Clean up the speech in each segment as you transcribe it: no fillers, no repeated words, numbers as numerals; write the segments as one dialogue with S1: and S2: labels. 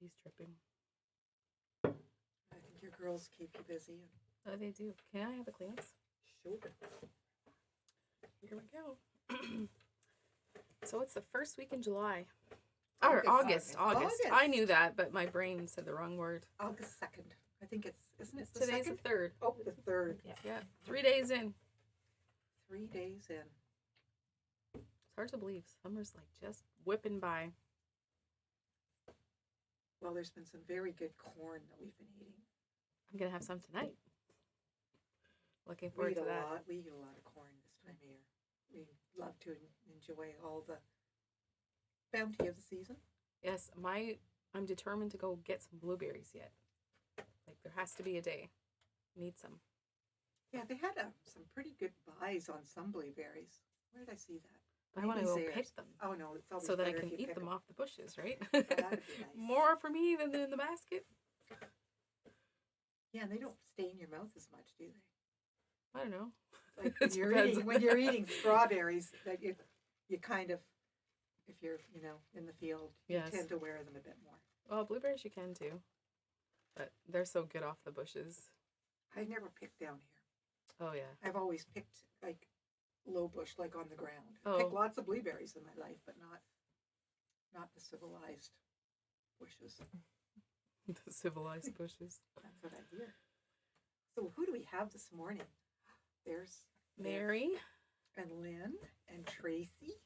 S1: He's tripping.
S2: I think your girls keep you busy.
S1: Oh, they do. Can I have a Kleenex?
S2: Sure.
S1: Here we go. So it's the first week in July. Or August. I knew that, but my brain said the wrong word.
S2: August 2nd. I think isn't it the
S1: Today's
S2: 2nd?
S1: the 3rd.
S2: Oh, the 3rd.
S1: Yeah. 3 days in.
S2: 3 days in.
S1: It's hard to believe. Summer's like just whipping by.
S2: Well, there's been some very good corn that we've been eating.
S1: I'm going to have some tonight. Looking forward to that.
S2: We eat a lot of corn this time of year. We love to enjoy all the bounty of the season.
S1: Yes, I'm determined to go get some blueberries yet. Like, there has to be a day. Need some.
S2: Yeah, they had some pretty good buys on some blueberries. Where did I see that?
S1: I want to go pick them.
S2: Oh, no, it's always
S1: so that I
S2: better
S1: can
S2: if you
S1: eat them off the bushes, right?
S2: That'd be nice.
S1: More for me than in the basket.
S2: Yeah, and they don't stay in your mouth as much, do they?
S1: I don't know.
S2: Like when you're eating strawberries, that you kind of, if you're in the field, you tend to wear them a bit more.
S1: Well, blueberries you can too, but they're so good off the bushes.
S2: I never picked down here.
S1: Oh yeah.
S2: I've always picked like low bush, like on the ground.
S1: Oh.
S2: Picked lots of blueberries in my life, but not the civilized bushes.
S1: The civilized bushes.
S2: That's what I hear. So who do we have this morning? There's
S1: Mary
S2: and Lynn and Tracy.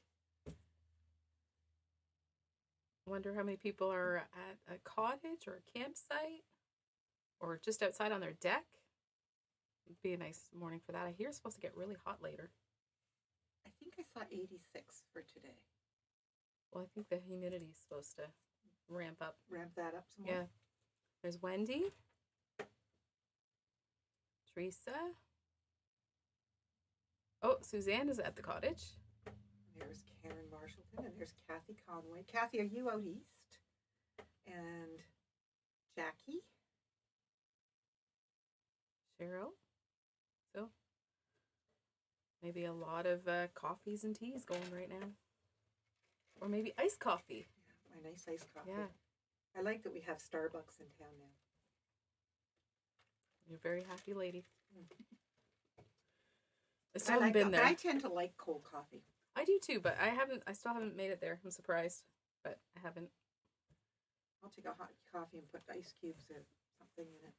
S1: Wonder how many people are at a cottage or a campsite or just outside on their deck. It'd be a nice morning for that. I hear it's supposed to get really hot later.
S2: I think I saw 86 for today.
S1: Well, I think the humidity is supposed to ramp up.
S2: Ramp that up some more?
S1: Yeah. There's Wendy. Teresa. Oh, Suzanne is at the cottage.
S2: There's Karen Marshallton and there's Kathy Conway. Kathy, are you out east? And Jackie.
S1: Cheryl. So, maybe a lot of coffees and teas going right now. Or maybe iced coffee.
S2: Yeah, my nice iced coffee.
S1: Yeah.
S2: I like that we have Starbucks in town now.
S1: You're a very happy lady. I
S2: still haven't been there. I tend to like cold coffee.
S1: I do too, but I still haven't made it there. I'm surprised, but I haven't.
S2: I'll take a hot coffee and put ice cubes or something in it.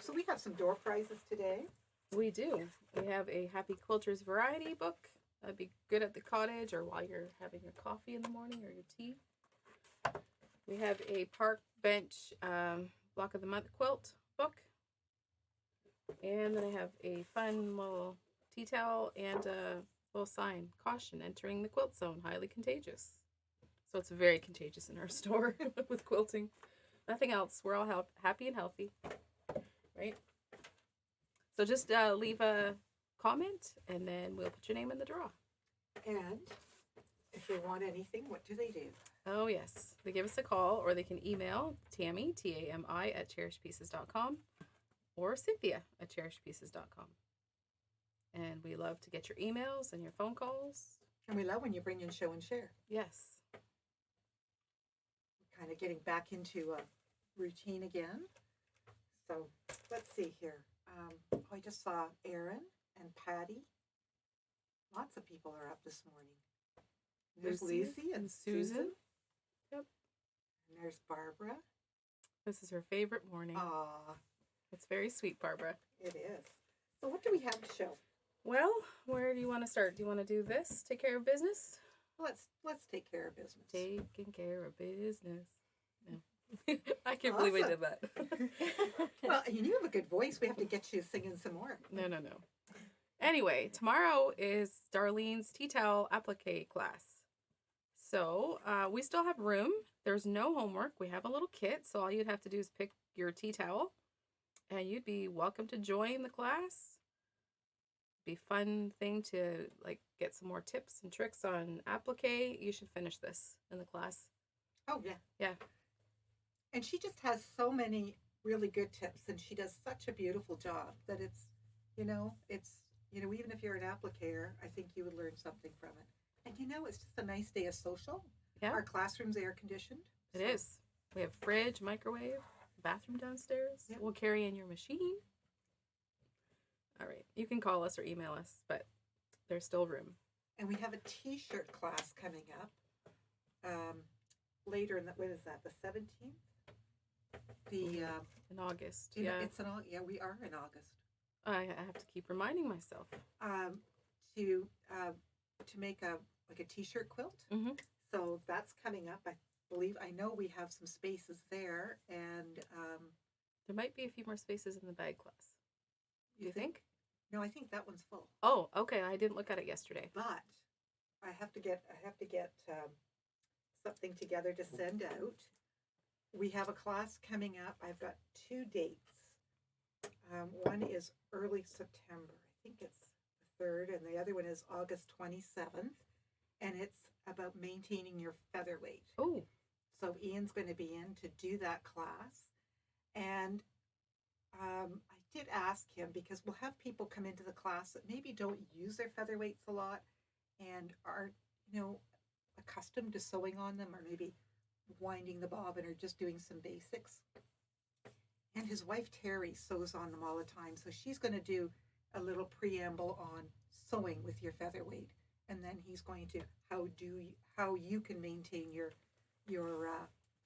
S2: So we have some door prizes today.
S1: We do. We have a Happy Quilters Variety book. That'd be good at the cottage or while you're having your coffee in the morning or your tea. We have a Park Bench Block of the Month quilt book. And then I have a fun little tea towel and a little sign. Caution, entering the quilt zone, highly contagious. So it's very contagious in our store with quilting. Nothing else. We're all happy and healthy. Right? So just leave a comment and then we'll put your name in the draw.
S2: And if they want anything, what do they do?
S1: Oh, yes. They give us a call or they can email Tammy, Tami, at cherishedpieces.com or Cynthia at cherishedpieces.com. And we love to get your emails and your phone calls.
S2: And we love when you bring in show and share.
S1: Yes.
S2: Kind of getting back into a routine again. So let's see here. I just saw Aaron and Patty. Lots of people are up this morning. There's Lucy and Susan.
S1: Yep.
S2: And there's Barbara.
S1: This is her favorite morning.
S2: Aw.
S1: It's very sweet, Barbara.
S2: It is. So what do we have to show?
S1: Well, where do you want to start? Do you want to do this? Take care of business?
S2: Let's take care of business.
S1: Taking care of business. No. I can't believe I did that.
S2: Well, you have a good voice. We have to get you singing some more.
S1: No. Anyway, tomorrow is Darlene's tea towel applique class. So we still have room. There's no homework. We have a little kit. So all you'd have to do is pick your tea towel. And you'd be welcome to join the class. Be a fun thing to get some more tips and tricks on applique. You should finish this in the class.
S2: Oh, yeah.
S1: Yeah.
S2: And she just has so many really good tips, and she does such a beautiful job that it's even if you're an appliquer, I think you would learn something from it. And it's just a nice day of social.
S1: Yeah.
S2: Our classroom's air conditioned.
S1: It is. We have fridge, microwave, bathroom downstairs.
S2: Yep.
S1: We'll carry in your machine. All right. You can call us or email us, but there's still room.
S2: And we have a T-shirt class coming up later in the, what is that, the 17th?
S1: In August. Yeah.
S2: It's we are in August.
S1: I have to keep reminding myself.
S2: To make a T-shirt quilt.
S1: Mm-hmm.
S2: So that's coming up. I know we have some spaces there, and
S1: there might be a few more spaces in the bag class. You think?
S2: No, I think that one's full.
S1: Oh, okay. I didn't look at it yesterday.
S2: But I have to get something together to send out. We have a class coming up. I've got 2 dates. One is early September. I think it's the 3rd, and the other one is August 27th. And it's about maintaining your featherweight.
S1: Oh.
S2: So Ian's going to be in to do that class. And I did ask him, because we'll have people come into the class that maybe don't use their featherweights a lot and aren't, accustomed to sewing on them, or maybe winding the bobbin or just doing some basics. And his wife Terry sews on them all the time, so she's going to do a little preamble on sewing with your featherweight, and then he's going to how you can maintain your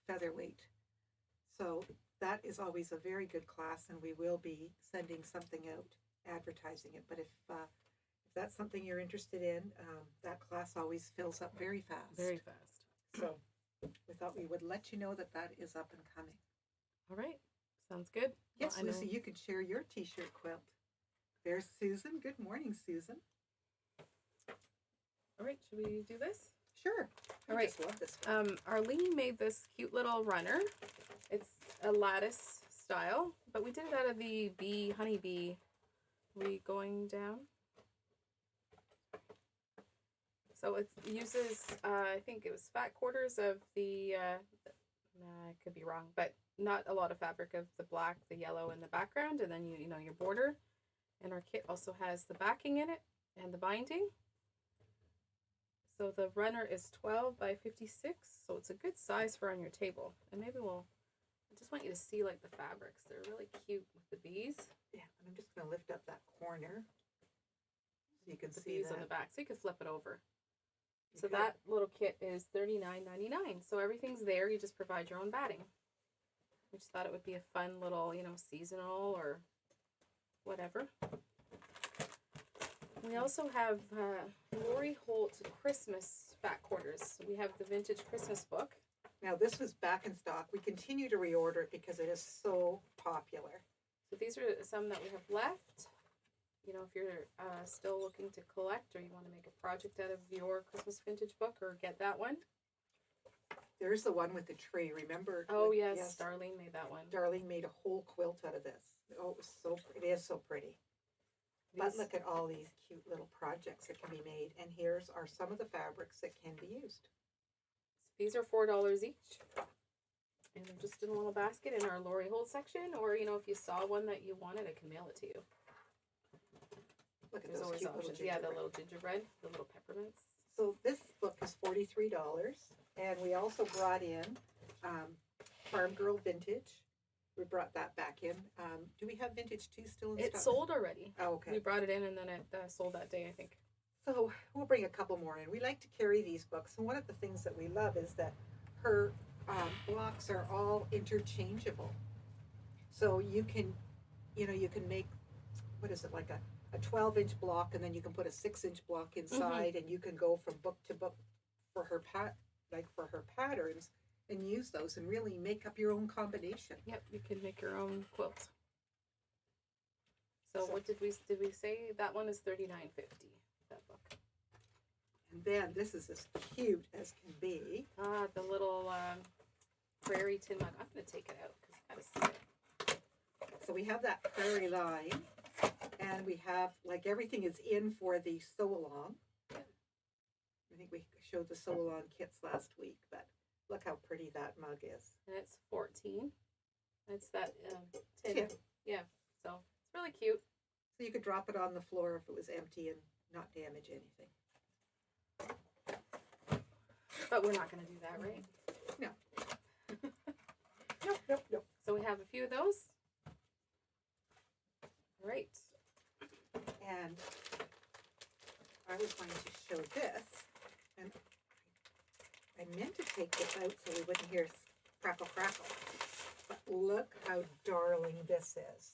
S2: featherweight. So that is always a very good class, and we will be sending something out advertising it. But if that's something you're interested in, that class always fills up very fast.
S1: Very fast.
S2: So we thought we would let you know that is up and coming.
S1: All right. Sounds good.
S2: Yes,
S1: well,
S2: Lucy, you could share your T-shirt quilt. There's Susan. Good morning, Susan.
S1: All right. Should we do this?
S2: Sure.
S1: All right.
S2: I just love this one.
S1: Arlene made this cute little runner. It's a lattice style, but we did it out of the honeybee. Are we going down? So it uses, I think it was fat quarters of the, I could be wrong, but not a lot of fabric of the black, the yellow in the background, and then you know your border. And our kit also has the backing in it and the binding. So the runner is 12 by 56, so it's a good size for on your table. And maybe I just want you to see like the fabrics. They're really cute with the bees.
S2: Yeah, and I'm just going to lift up that corner so you can
S1: The
S2: see
S1: bees
S2: that.
S1: on the back, so you can flip it over. So that little kit is $39.99. So everything's there. You just provide your own batting. We just thought it would be a fun little, seasonal or whatever. We also have Lori Holt Christmas fat quarters. So we have the vintage Christmas book.
S2: Now this was back in stock. We continue to reorder it because it is so popular.
S1: So these are some that we have left. If you're still looking to collect, or you want to make a project out of your Christmas vintage book, or get that one.
S2: There's the one with the tree. Remember?
S1: Oh, yes. Darlene made that one.
S2: Darlene made a whole quilt out of this. Oh, it is so pretty. But look at all these cute little projects that can be made. And here's are some of the fabrics that can be used.
S1: These are $4 each. And they're just in a little basket in our Lori Holt section. Or, if you saw one that you wanted, I can mail it to you.
S2: Look at
S1: There's
S2: those
S1: always
S2: cute
S1: options.
S2: little
S1: Yeah,
S2: gingerbread.
S1: the little gingerbread, the little peppermints.
S2: So this book is $43. And we also brought in Farm Girl Vintage. We brought that back in. Do we have Vintage 2 still in stock?
S1: It sold already.
S2: Oh, okay.
S1: We brought it in and then it sold that day, I think.
S2: So we'll bring a couple more in. We like to carry these books. And one of the things that we love is that her blocks are all interchangeable. So you can make, what is it, like a 12-inch block, and then you can put a 6-inch block inside, and you can go from book to book for her patterns and use those and really make up your own combination.
S1: Yep, you can make your own quilt. So what did we say? That one is $39.50. That book.
S2: And then this is as cute as can be.
S1: The little Prairie Tin Mug. I'm gonna take it out because I gotta see it.
S2: So we have that prairie line, and we have everything is in for the sew along.
S1: Yeah.
S2: I think we showed the sew along kits last week, but look how pretty that mug is.
S1: And it's 14. It's that tin.
S2: Tin.
S1: Yeah. So it's really cute.
S2: So you could drop it on the floor if it was empty and not damage anything.
S1: But we're not gonna do that, right?
S2: No. Nope.
S1: So we have a few of those. All right.
S2: And I was going to show this, and I meant to take this out so we wouldn't hear crackle, crackle. But look how darling this is.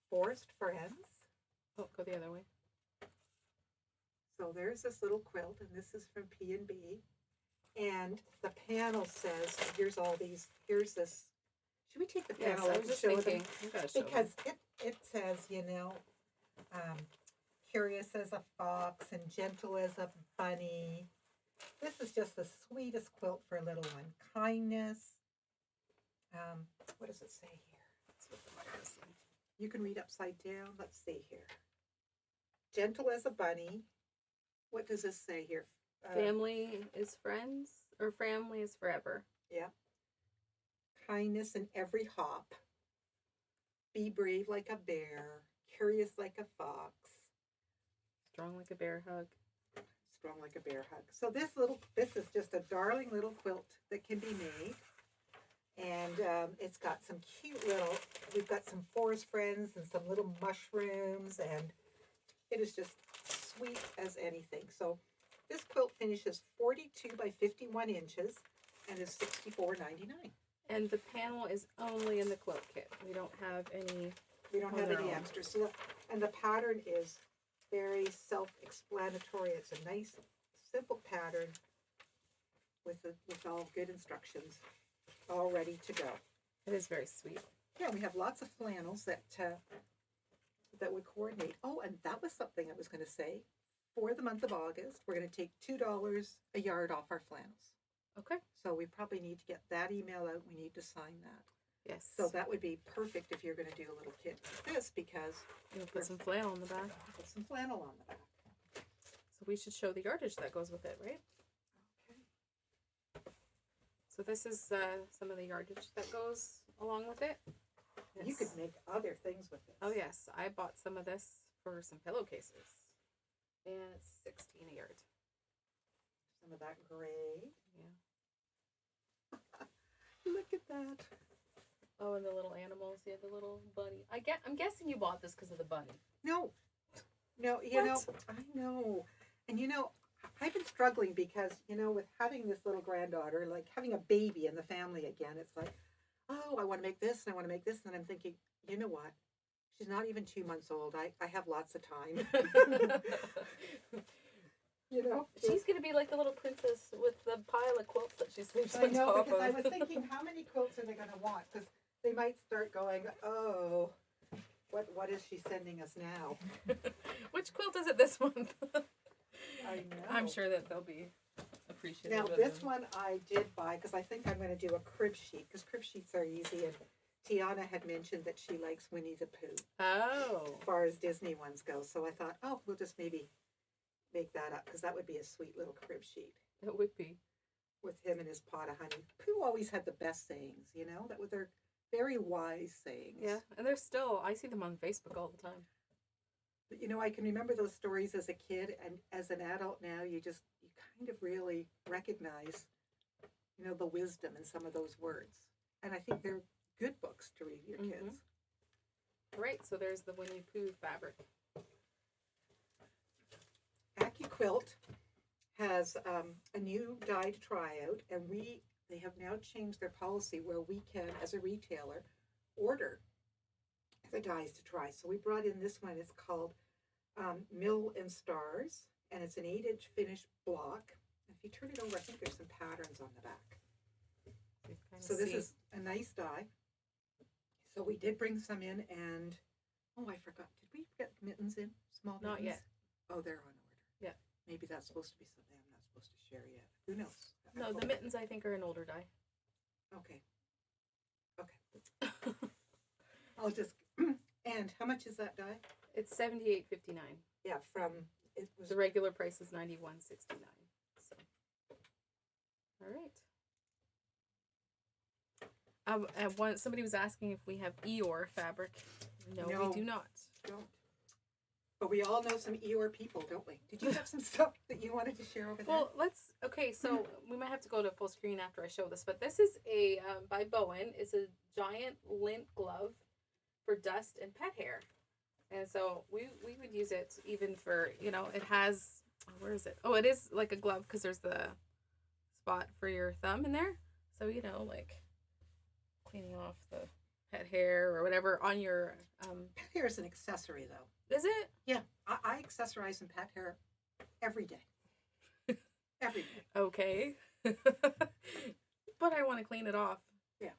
S2: Forest Friends.
S1: Oh, go the other way.
S2: So there's this little quilt, and this is from P&B. And the panel says, here's this. Should we take the
S1: Yes,
S2: panel
S1: I
S2: out
S1: was
S2: and
S1: just
S2: show
S1: thinking.
S2: them?
S1: You gotta show
S2: Because
S1: them.
S2: it says, curious as a fox and gentle as a bunny. This is just the sweetest quilt for a little one. Kindness. What does it say here?
S1: That's what the Bible is saying.
S2: You can read upside down. Let's see here. Gentle as a bunny. What does this say here?
S1: Family is friends, or family is forever.
S2: Yeah. Kindness in every hop. Be brave like a bear. Curious like a fox.
S1: Strong like a bear hug.
S2: Strong like a bear hug. So this is just a darling little quilt that can be made. And it's got some cute we've got some forest friends and some little mushrooms, and it is just sweet as anything. So this quilt finishes 42 by 51 inches and is $64.99.
S1: And the panel is only in the quilt kit. We don't have any.
S2: We don't have any extras. So, and the pattern is very self-explanatory. It's a nice, simple pattern with all good instructions, all ready to go.
S1: It is very sweet.
S2: Yeah, we have lots of flannels that would coordinate. Oh, and that was something I was going to say. For the month of August, we're going to take $2 a yard off our flannels.
S1: Okay.
S2: So we probably need to get that email out. We need to sign that.
S1: Yes.
S2: So that would be perfect if you're going to do a little kit like this, because
S1: You'll put some flannel on the back.
S2: put some flannel on the back.
S1: So we should show the yardage that goes with it, right?
S2: Okay.
S1: So this is some of the yardage that goes along with it.
S2: You could make other things with this.
S1: Oh yes, I bought some of this for some pillowcases, and it's $16 a yard.
S2: Some of that gray.
S1: Yeah.
S2: Look at that.
S1: Oh, and the little animals. Yeah, the little bunny. I'm guessing you bought this because of the bunny.
S2: No, you
S1: What?
S2: know, I know. And I've been struggling because, with having this little granddaughter, like having a baby in the family again, it's like, oh, I want to make this and I want to make this. And I'm thinking, you know what? She's not even 2 months old. I have lots of time.
S1: She's gonna be like the little princess with the pile of quilts that she sleeps
S2: I
S1: on
S2: know,
S1: top
S2: because
S1: of.
S2: I was thinking, how many quilts are they going to want? Because they might start going, oh, what is she sending us now?
S1: Which quilt is it this month?
S2: I know.
S1: I'm sure that they'll be appreciative.
S2: Now,
S1: of
S2: this
S1: them.
S2: one I did buy because I think I'm going to do a crib sheet, because crib sheets are easy, and Tiana had mentioned that she likes Winnie the Pooh
S1: Oh.
S2: as far as Disney ones go. So I thought, oh, we'll just maybe make that up, because that would be a sweet little crib sheet
S1: It would be.
S2: with him and his pot of honey. Pooh always had the best sayings, that were their very wise sayings.
S1: Yeah, and they're still. I see them on Facebook all the time.
S2: But, I can remember those stories as a kid, and as an adult now, you kind of really recognize, the wisdom in some of those words. And I think they're good books to read to your kids.
S1: Right, so there's the Winnie Pooh fabric.
S2: Quilt has a new dye to try out, and they have now changed their policy where we can, as a retailer, order the dyes to try. So we brought in this one. It's called Mill and Stars, and it's an 8-inch finished block. If you turn it over, I think there's some patterns on the back. So this is a nice dye. So we did bring some in, and I forgot. Did we get mittens in? Small mittens?
S1: Not yet.
S2: Oh, they're on order.
S1: Yeah.
S2: Maybe that's supposed to be something I'm not supposed to share yet. Who knows?
S1: No, the mittens I think are an older dye.
S2: Okay. I'll just. And how much is that dye?
S1: It's $78.59.
S2: Yeah, it was
S1: The regular price is $91.69. So, all right. Somebody was asking if we have Eeyore fabric. No, we do not.
S2: Don't. But we all know some Eeyore people, don't we? Did you have some stuff that you wanted to share over there?
S1: Well, okay, so we might have to go to full screen after I show this, but this is a, by Bowen, it's a giant lint glove for dust and pet hair. And so we would use it even for, it has, where is it? Oh, it is like a glove because there's the spot for your thumb in there. So, like cleaning off the pet hair or whatever on your...
S2: Pet hair is an accessory, though.
S1: Is it?
S2: Yeah, I accessorize in pet hair every day. Every day.
S1: Okay. But I want to clean it off.
S2: Yeah.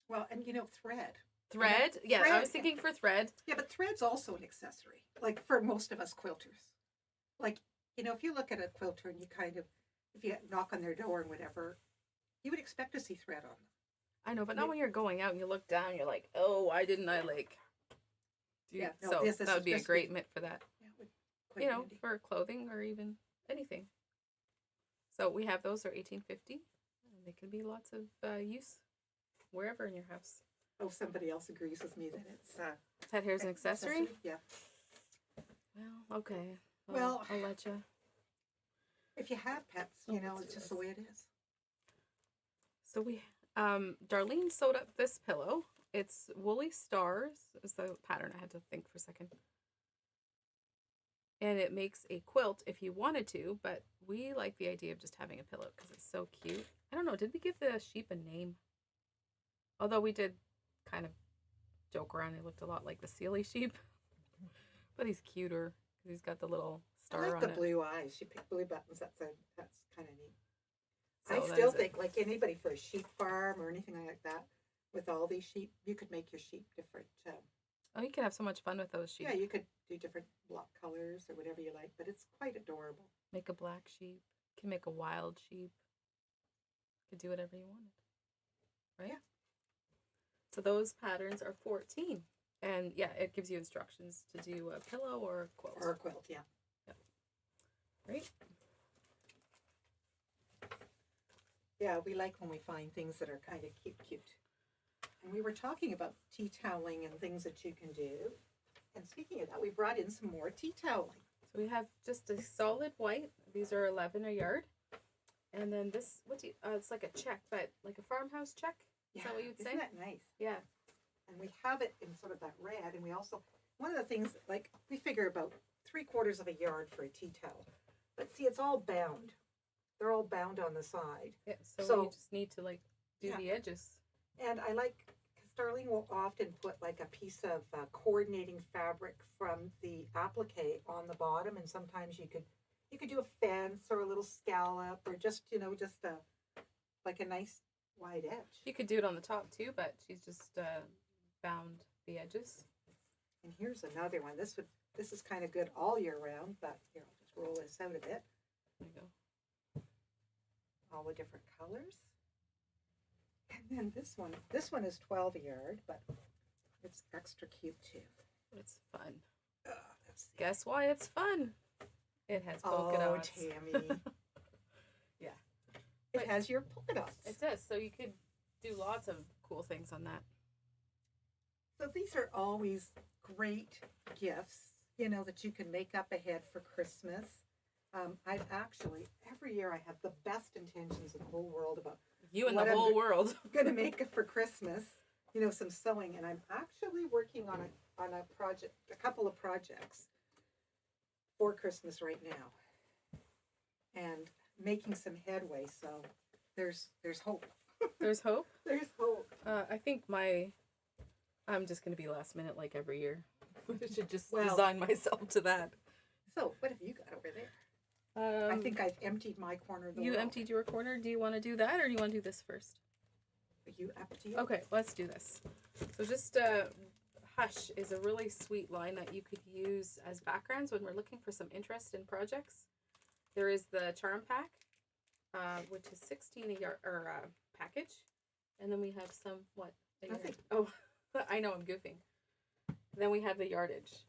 S2: Well, and thread.
S1: Thread? Yeah,
S2: thread.
S1: I was thinking for thread.
S2: Yeah, but thread's also an accessory, like for most of us quilters. Like, if you look at a quilter and if you knock on their door and whatever, you would expect to see thread on them.
S1: I know, but not when you're going out and you look down, you're like, oh, why didn't I that would be a great mitt for that.
S2: Yeah, handy.
S1: For clothing or even anything. So we have those are $18.50. And they can be lots of use wherever in your house.
S2: Oh, somebody else agrees with me that it's
S1: pet hair's an accessory?
S2: Yeah.
S1: Well, okay.
S2: Well,
S1: I'll let you.
S2: If you have pets, it's just the way it is.
S1: So Darlene sewed up this pillow. It's Woolly Stars is the pattern. I had to think for a second. And it makes a quilt if you wanted to, but we like the idea of just having a pillow because it's so cute. I don't know. Did we give the sheep a name? Although we did kind of joke around. He looked a lot like the Sealy sheep. But he's cuter because he's got the little star on it.
S2: I like the blue eyes. She picked blue buttons. That's kind of neat.
S1: So
S2: I still think, like anybody for a sheep farm or anything like that, with all these sheep, you could make your sheep different.
S1: Oh, you can have so much fun with those sheep.
S2: Yeah, you could do different block colors or whatever you like, but it's quite adorable.
S1: Make a black sheep. You can make a wild sheep. You could do whatever you wanted. Right?
S2: Yeah.
S1: So those patterns are 14. And yeah, it gives you instructions to do a pillow or a quilt.
S2: Or a quilt, yeah.
S1: Yep. Right?
S2: Yeah, we like when we find things that are kind of cute. And we were talking about tea toweling and things that you can do. And speaking of that, we brought in some more tea toweling.
S1: So we have just a solid white. These are 11 a yard. And then this, it's like a check, but like a farmhouse check.
S2: Yeah,
S1: Is that what you'd say?
S2: Isn't that nice?
S1: Yeah.
S2: And we have it in sort of that red. And we also, one of the things, like we figure about 3/4 of a yard for a tea towel. But see, it's all bound. They're all bound on the side.
S1: Yeah, so you just need to do the edges.
S2: And I like, because Darlene will often put like a piece of coordinating fabric from the applique on the bottom, and sometimes you could do a fence or a little scallop or just like a nice wide edge.
S1: You could do it on the top too, but she's just bound the edges.
S2: And here's another one. This is kind of good all year round, but here I'll just roll this out a bit.
S1: There you go.
S2: All the different colors. And then this one is 12 a yard, but it's extra cute too.
S1: It's fun.
S2: Let's see.
S1: Guess why it's fun? It has polka dots.
S2: Oh, Tammy.
S1: Yeah.
S2: It has your polka dots.
S1: It does, so you could do lots of cool things on that.
S2: So these are always great gifts, that you can make up ahead for Christmas. I've actually, every year I have the best intentions in the whole world about
S1: you and the whole world.
S2: I'm going to make it for Christmas, some sewing. And I'm actually working on a project, a couple of projects for Christmas right now. And making some headway, so there's hope.
S1: There's hope?
S2: There's hope.
S1: I think I'm just going to be last minute like every year. I should just design myself to that.
S2: So, what have you got over there? I think I've emptied my corner of the world.
S1: Emptied your corner? Do you want to do that, or do you want to do this first?
S2: You empty it?
S1: Okay, let's do this. So just Hush is a really sweet line that you could use as backgrounds when we're looking for some interest in projects. There is the charm pack, which is 16 a yard, or package. And then we have some,
S2: Nothing.
S1: Oh, I know, I'm goofing. Then we have the yardage.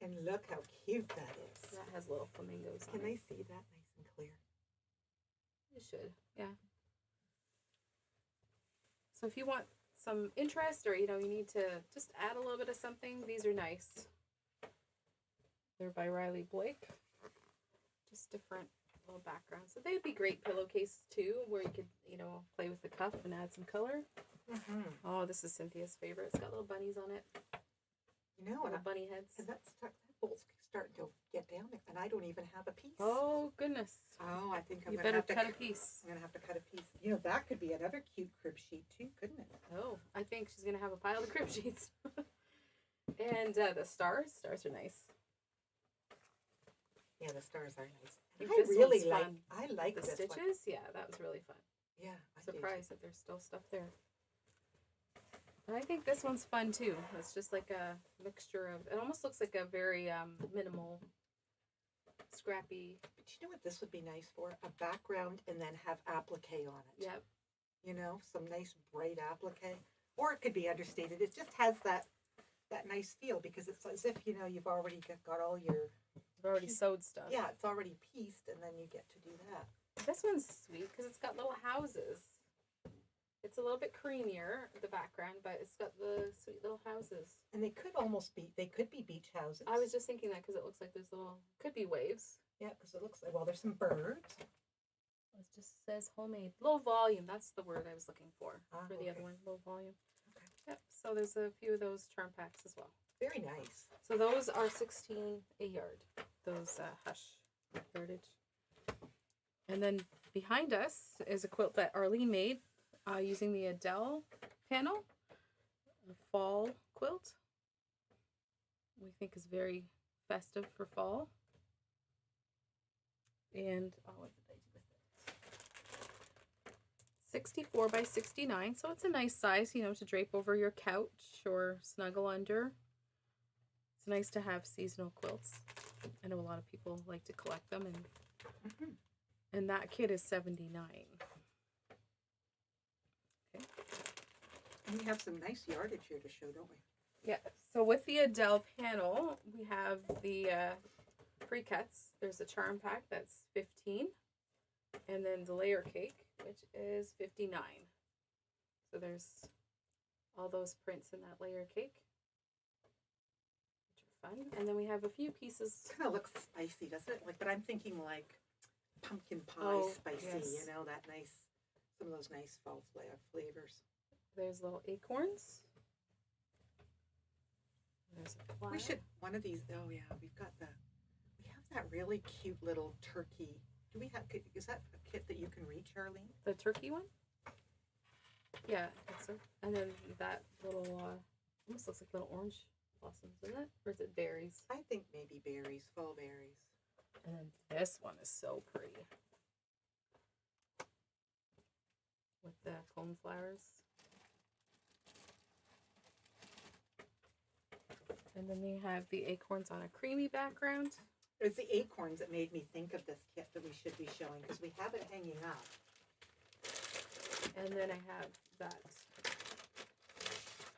S2: And look how cute that is.
S1: That has little flamingos on it.
S2: Can they see that nice and clear?
S1: You should, yeah. So if you want some interest or, you need to just add a little bit of something, these are nice. They're by Riley Blake. Just different little backgrounds. So they'd be great pillowcases too, where you could, play with the cuff and add some color.
S2: Mm-hmm.
S1: Oh, this is Cynthia's favorite. It's got little bunnies on it.
S2: And
S1: bunny heads.
S2: And that bolt's starting to get down there, and I don't even have a piece.
S1: Oh, goodness.
S2: Oh, I think I'm
S1: you
S2: going to
S1: better
S2: have to
S1: cut a piece.
S2: I'm going to have to cut a piece. That could be another cute crib sheet too, couldn't it?
S1: Oh, I think she's going to have a pile of crib sheets. And the stars. Stars are nice.
S2: Yeah, the stars are nice. I like
S1: the
S2: this
S1: stitches.
S2: one.
S1: Yeah, that was really fun.
S2: Yeah,
S1: Surprised that there's still stuff there. But I think this one's fun too. It's just like a mixture of. It almost looks like a very minimal, scrappy.
S2: But you know what this would be nice for? A background and then have applique on it.
S1: Yep.
S2: Some nice bright applique, or it could be understated. It just has that nice feel because it's as if you've already got all your.
S1: You've already sewed stuff.
S2: Yeah, it's already pieced, and then you get to do that.
S1: This one's sweet because it's got little houses. It's a little bit creamier, the background, but it's got the sweet little houses.
S2: And they could be beach houses.
S1: I was just thinking that because it looks like there's could be waves.
S2: Yeah, because it looks like, there's some birds.
S1: It just says homemade. Low volume, that's the word I was looking for the
S2: okay.
S1: other one, low volume.
S2: Okay.
S1: Yep, so there's a few of those charm packs as well.
S2: Very nice.
S1: So those are $16 a yard, those hush yardage. And then behind us is a quilt that Arlene made using the Adele panel, a fall quilt. We think is very festive for fall. And what did I do with it? 64 by 69, so it's a nice size, to drape over your couch or snuggle under. It's nice to have seasonal quilts. I know a lot of people like to collect them, and that kit is $79. Okay.
S2: And we have some nice yardage here to show, don't we?
S1: Yeah. So with the Adele panel, we have the pre-cuts. There's a charm pack that's $15, and then the layer cake, which is $59. So there's all those prints in that layer cake. Fun. And then we have a few pieces.
S2: It kind of looks spicy, doesn't it? But I'm thinking like pumpkin pie spicy,
S1: yes.
S2: that nice, some of those nice fall flavors.
S1: There's little acorns. There's a flower.
S2: We should, one of these, we have that really cute little turkey. Is that a kit that you can reach, Arlene?
S1: The turkey one? Yeah, I think so. And then that little, almost looks like little orange blossoms, isn't it? Or is it berries?
S2: I think maybe berries, fall berries.
S1: And then this one is so pretty. With the cone flowers. And then we have the acorns on a creamy background.
S2: It was the acorns that made me think of this kit that we should be showing because we have it hanging up.
S1: And then I have that.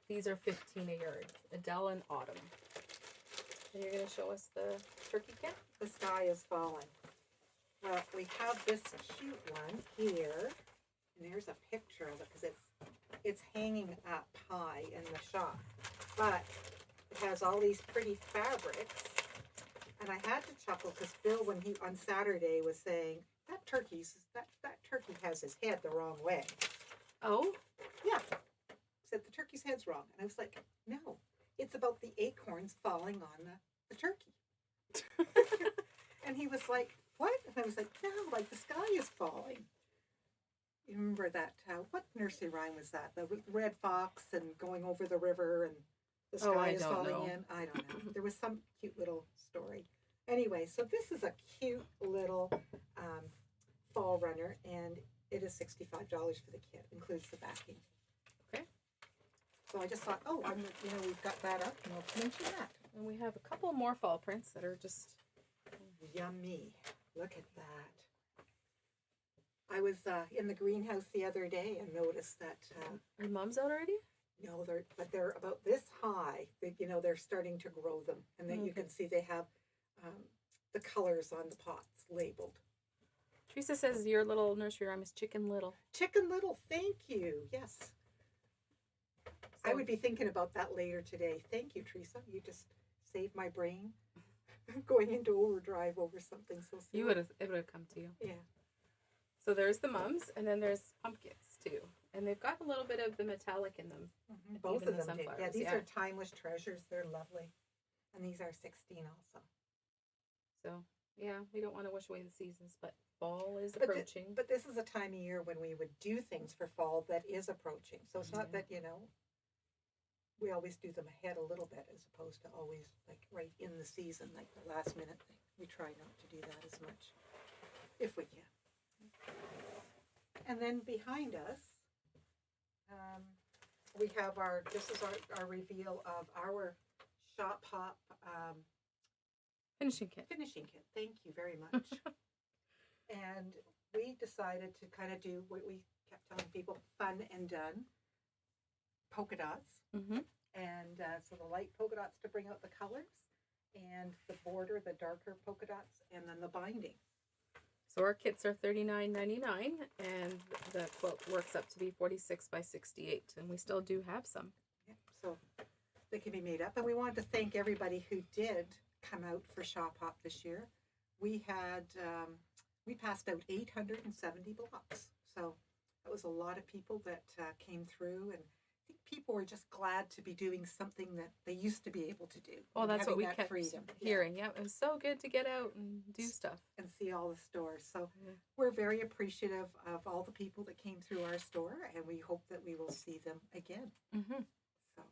S1: These are $15 a yard. Adele and Autumn. And you're going to show us the turkey kit?
S2: The sky is falling. Well, we have this cute one here. And there's a picture of it because it's hanging up high in the shop. But it has all these pretty fabrics. And I had to chuckle because Bill, when he on Saturday was saying, that turkey has his head the wrong way.
S1: Oh?
S2: Yeah. Said the turkey's head's wrong. And I was like, no, it's about the acorns falling on the turkey. And he was like, what? And I was like, no, like the sky is falling. You remember that, what nursery rhyme was that? The red fox and going over the river and the sky is falling in. I don't know. There was some cute little story. Anyway, so this is a cute little fall runner, and it is $65 for the kit. Includes the backing.
S1: Okay.
S2: So I just thought, we've got that up, and I'll mention that.
S1: And we have a couple more fall prints that are just
S2: yummy. Look at that. I was in the greenhouse the other day and noticed that.
S1: Are mums out already?
S2: No, they're about this high. They're starting to grow them, and then you can see they have the colors on the pots labeled.
S1: Teresa says your little nursery rhyme is Chicken Little.
S2: Chicken Little, thank you. Yes. So, I would be thinking about that later today. Thank you, Teresa. You just saved my brain. going into overdrive over something so silly.
S1: It would have come to you.
S2: Yeah.
S1: So there's the mums, and then there's pumpkins too, and they've got a little bit of the metallic in them.
S2: Both
S1: even
S2: of
S1: the
S2: them did. Yeah,
S1: sunflowers,
S2: these
S1: yeah.
S2: are timeless treasures. They're lovely. And these are 16 also.
S1: So yeah, we don't want to wish away the seasons, but fall is
S2: But
S1: approaching.
S2: But this is a time of year when we would do things for fall that is approaching. So it's not that, we always do them ahead a little bit as opposed to always like right in the season, like the last minute thing. We try not to do that as much if we can. And then behind us, we have this is our reveal of our Shop Hop
S1: Finishing kit.
S2: Thank you very much. And we decided to kind of do what we kept telling people, fun and done. Polka dots.
S1: Mm-hmm.
S2: And so the light polka dots to bring out the colors, and the border, the darker polka dots, and then the binding.
S1: So our kits are $39.99, and the quilt works up to be 46 by 68, and we still do have some.
S2: Yeah, so they can be made up. And we wanted to thank everybody who did come out for Shop Hop this year. We had we passed out 870 blocks, so that was a lot of people that came through, and I think people were just glad to be doing something that they used to be able to do.
S1: Well, that's what we
S2: that
S1: kept
S2: freedom.
S1: hearing. Yeah, it was so good to get out and do stuff.
S2: And see all the stores. So
S1: Yeah.
S2: we're very appreciative of all the people that came through our store, and we hope that we will see them again.
S1: Mm-hmm.
S2: So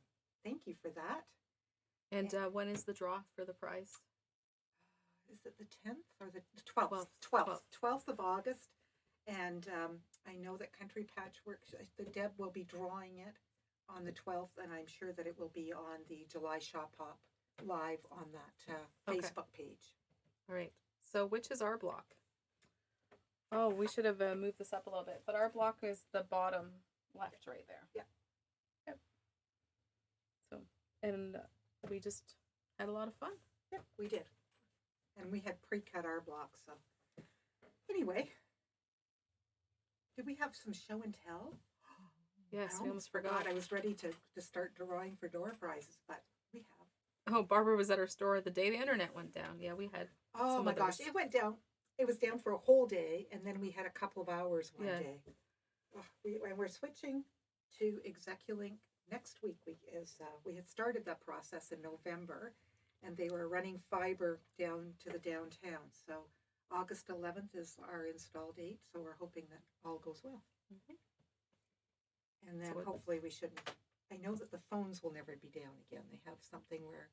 S2: thank you for that.
S1: And when is the draw for the prize?
S2: Is it the 10th or the 12th? 12th of August. And I know that Country Patchwork, the Deb will be drawing it on the 12th, and I'm sure that it will be on the July Shop Hop live on that
S1: Okay.
S2: Facebook page.
S1: All right. So which is our block? Oh, we should have moved this up a little bit, but our block is the bottom left right there.
S2: Yeah.
S1: Yep. So, and we just had a lot of fun.
S2: Yep, we did. And we had pre-cut our blocks. So anyway, did we have some show and tell?
S1: Yes,
S2: I
S1: we almost forgot.
S2: I was ready to start drawing for door prizes, but we have.
S1: Oh, Barbara was at her store the day the internet went down. Yeah, we had.
S2: Oh my gosh, it went down. It was down for a whole day, and then we had a couple of hours one day. Oh, we're switching to Execulink next week. We had started that process in November, and they were running fiber down to the downtown. So August 11th is our install date. So we're hoping that all goes well.
S1: Mm-hmm.
S2: And then hopefully we shouldn't. I know that the phones will never be down again. They have something where.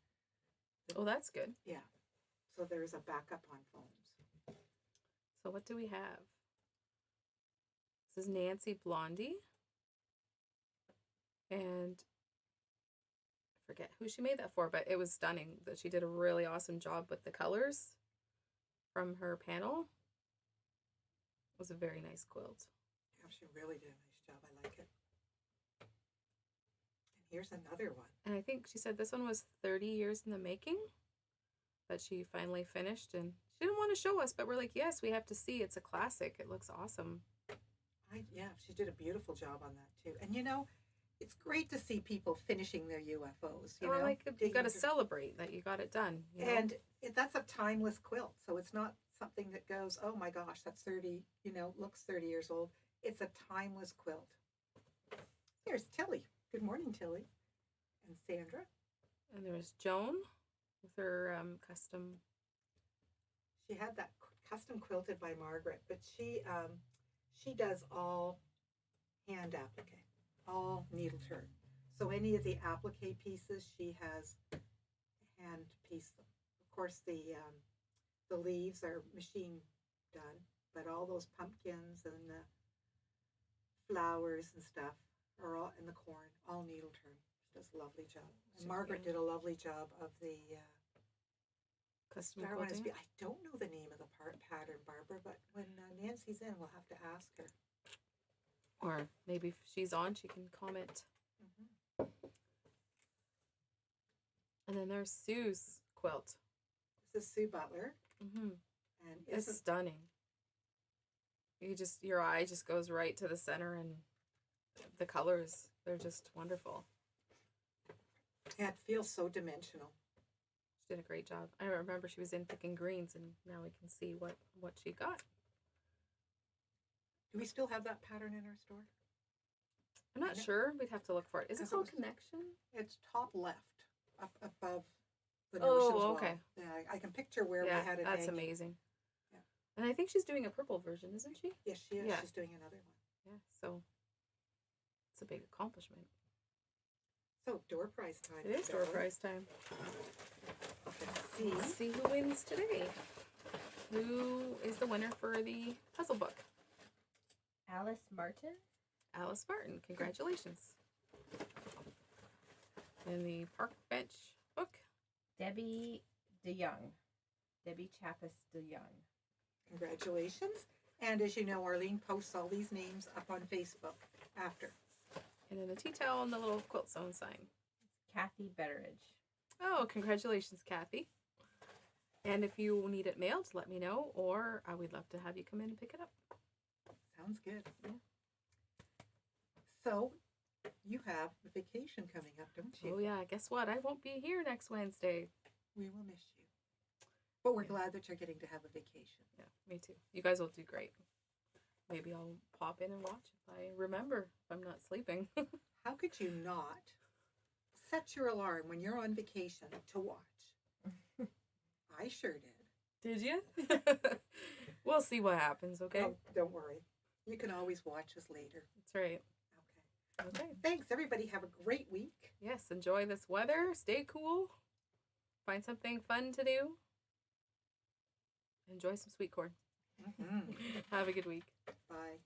S1: Oh, that's good.
S2: Yeah. So there's a backup on phones.
S1: So what do we have? This is Nancy Blondie. And I forget who she made that for, but it was stunning. That she did a really awesome job with the colors from her panel. It was a very nice quilt.
S2: Yeah, she really did a nice job. I like it. And here's another one.
S1: And I think she said this one was 30 years in the making, that she finally finished. And she didn't want to show us, but we're like, yes, we have to see. It's a classic. It looks awesome.
S2: Yeah, she did a beautiful job on that too. And it's great to see people finishing their UFOs. You know,
S1: you got to celebrate that you got it done. You know?
S2: And that's a timeless quilt, so it's not something that goes, oh my gosh, that's 30. Looks 30 years old. It's a timeless quilt. There's Tilly. Good morning, Tilly, and Sandra.
S1: And there's Joan with her custom.
S2: She had that custom quilted by Margaret, but she does all hand applique, all needle turn. So any of the applique pieces, she has hand pieced them. Of course, the leaves are machine done, but all those pumpkins and the flowers and stuff are all in the corn, all needle turn. She does a lovely job. And Margaret did a lovely job of the
S1: custom
S2: quilting.
S1: quilting.
S2: I don't know the name of the pattern, Barbara, but when Nancy's in, we'll have to ask her.
S1: Or maybe if she's on, she can comment.
S2: Mm-hmm.
S1: And then there's Sue's quilt.
S2: This is Sue Butler.
S1: Mm-hmm.
S2: And
S1: It's stunning. Your eye just goes right to the center, and the colors, they're just wonderful.
S2: Yeah, it feels so dimensional.
S1: She did a great job. I remember she was in picking greens, and now we can see what she got.
S2: Do we still have that pattern in our store?
S1: I'm not sure. We'd have to look for it. Is it called Connection?
S2: It's top left, up above the notions wall.
S1: Okay.
S2: Yeah, I can picture where we had it.
S1: That's
S2: hanging.
S1: amazing.
S2: Yeah.
S1: And I think she's doing a purple version, isn't she?
S2: Yes, she is.
S1: Yeah.
S2: She's doing another one.
S1: Yeah, so it's a big accomplishment.
S2: So, door prize time.
S1: It is door prize time.
S2: Let's
S1: see who wins today. Who is the winner for the puzzle book?
S3: Alice Martin.
S1: Alice Martin, congratulations. And the park bench book?
S3: Debbie DeYoung. Debbie Chappis DeYoung.
S2: Congratulations. And as you know, Arlene posts all these names up on Facebook after.
S1: And then the tea towel and the little quilt zone sign.
S3: Kathy Betteridge.
S1: Oh, congratulations, Kathy. And if you need it mailed, let me know, or we'd love to have you come in and pick it up.
S2: Sounds good.
S1: Yeah.
S2: So, you have a vacation coming up, don't you?
S1: Oh, yeah. Guess what? I won't be here next Wednesday.
S2: We will miss you. But we're glad that you're getting to have a vacation.
S1: Yeah, me too. You guys will do great. Maybe I'll pop in and watch if I remember, if I'm not sleeping.
S2: How could you not set your alarm when you're on vacation to watch? I sure did.
S1: Did you? We'll see what happens, okay?
S2: Oh, don't worry. You can always watch us later.
S1: That's right.
S2: Okay.
S1: Okay.
S2: Thanks, everybody. Have a great week.
S1: Yes, enjoy this weather. Stay cool. Find something fun to do. Enjoy some sweet corn.
S2: Mm-hmm.
S1: Have a good week.
S2: Bye.